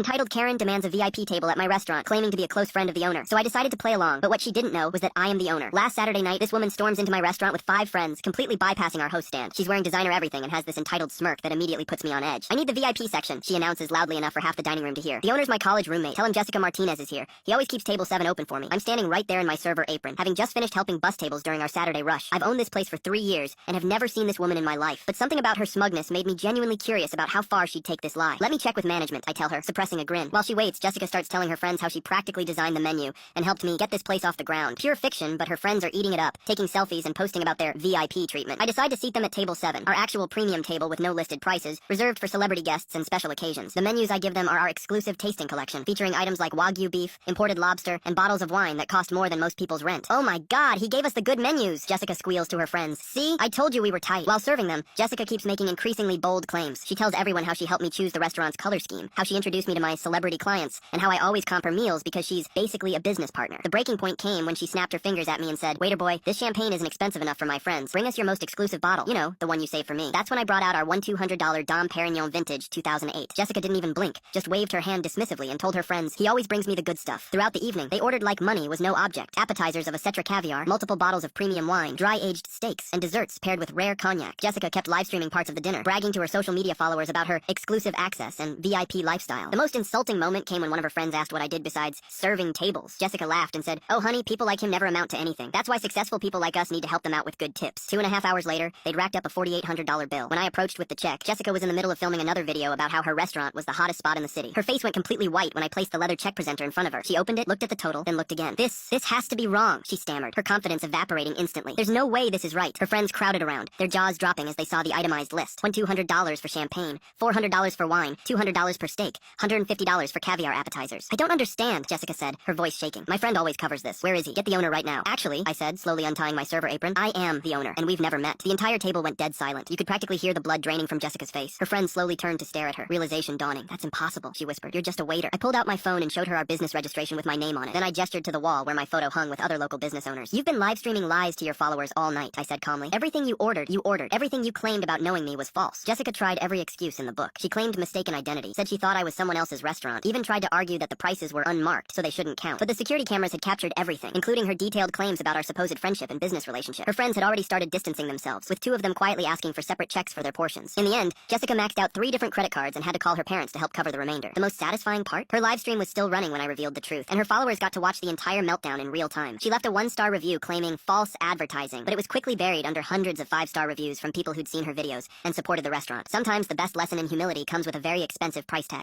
Entitled Karen demands a VIP table at my restaurant, claiming to be a close friend of the owner. So I decided to play along, but what she didn't know was that I am the owner. Last Saturday night, this woman storms into my restaurant with 5 friends, completely bypassing our host stand. She's wearing designer everything and has this entitled smirk that immediately puts me on edge. I need the VIP section, she announces loudly enough for half the dining room to hear. The owner's my college roommate. Tell him Jessica Martinez is here. He always keeps table 7 open for me. I'm standing right there in my server apron, having just finished helping bus tables during our Saturday rush. I've owned this place for 3 years and have never seen this woman in my life. But something about her smugness made me genuinely curious about how far she'd take this lie. Let me check with management, I tell her, suppressing a grin. While she waits, Jessica starts telling her friends how she practically designed the menu and helped me get this place off the ground. Pure fiction, but her friends are eating it up, taking selfies and posting about their VIP treatment. I decide to seat them at table 7, our actual premium table with no listed prices, reserved for celebrity guests and special occasions. The menus I give them are our exclusive tasting collection, featuring items like Wagyu beef, imported lobster, and bottles of wine that cost more than most people's rent. Oh my god, he gave us the good menus, Jessica squeals to her friends. See? I told you we were tight. While serving them, Jessica keeps making increasingly bold claims. She tells everyone how she helped me choose the restaurant's color scheme, how she introduced me to my celebrity clients, and how I always comp her meals because she's basically a business partner. The breaking point came when she snapped her fingers at me and said, "Waiter boy, this champagne isn't expensive enough for my friends. Bring us your most exclusive bottle. You know, the one you saved for me." That's when I brought out our $1,200 Dom Perignon Vintage 2008. Jessica didn't even blink, just waved her hand dismissively and told her friends, "He always brings me the good stuff." Throughout the evening, they ordered like money was no object. Appetizers of Acetra caviar, multiple bottles of premium wine, dry-aged steaks, and desserts paired with rare cognac. Jessica kept live streaming parts of the dinner, bragging to her social media followers about her exclusive access and VIP lifestyle. The most insulting moment came when one of her friends asked what I did besides serving tables. Jessica laughed and said, "Oh honey, people like him never amount to anything. That's why successful people like us need to help them out with good tips." 2.5 hours later, they'd racked up a $4,800 bill. When I approached with the check, Jessica was in the middle of filming another video about how her restaurant was the hottest spot in the city. Her face went completely white when I placed the leather check presenter in front of her. She opened it, looked at the total, then looked again. This has to be wrong," she stammered, her confidence evaporating instantly. "There's no way this is right." Her friends crowded around, their jaws dropping as they saw the itemized list. $200 for champagne, $400 for wine, $200 per steak, $150 for caviar appetizers. "I don't understand," Jessica said, her voice shaking. "My friend always covers this. Where is he? Get the owner right now." "Actually," I said, slowly untying my server apron, "I am the owner, and we've never met." The entire table went dead silent. You could practically hear the blood draining from Jessica's face. Her friends slowly turned to stare at her, realization dawning. "That's impossible," she whispered. "You're just a waiter." I pulled out my phone and showed her our business registration with my name on it. Then I gestured to the wall where my photo hung with other local business owners. "You've been live streaming lies to your followers all night," I said calmly. "Everything you ordered. Everything you claimed about knowing me was false." Jessica tried every excuse in the book. She claimed mistaken identity, said she thought I was someone else's restaurant, even tried to argue that the prices were unmarked, so they shouldn't count. But the security cameras had captured everything, including her detailed claims about our supposed friendship and business relationship. Her friends had already started distancing themselves, with 2 of them quietly asking for separate checks for their portions. In the end, Jessica maxed out 3 different credit cards and had to call her parents to help cover the remainder. The most satisfying part? Her live stream was still running when I revealed the truth, and her followers got to watch the entire meltdown in real time. She left a 1-star review claiming false advertising, but it was quickly buried under hundreds of 5-star reviews from people who'd seen her videos and supported the restaurant. Sometimes the best lesson in humility comes with a very expensive price tag.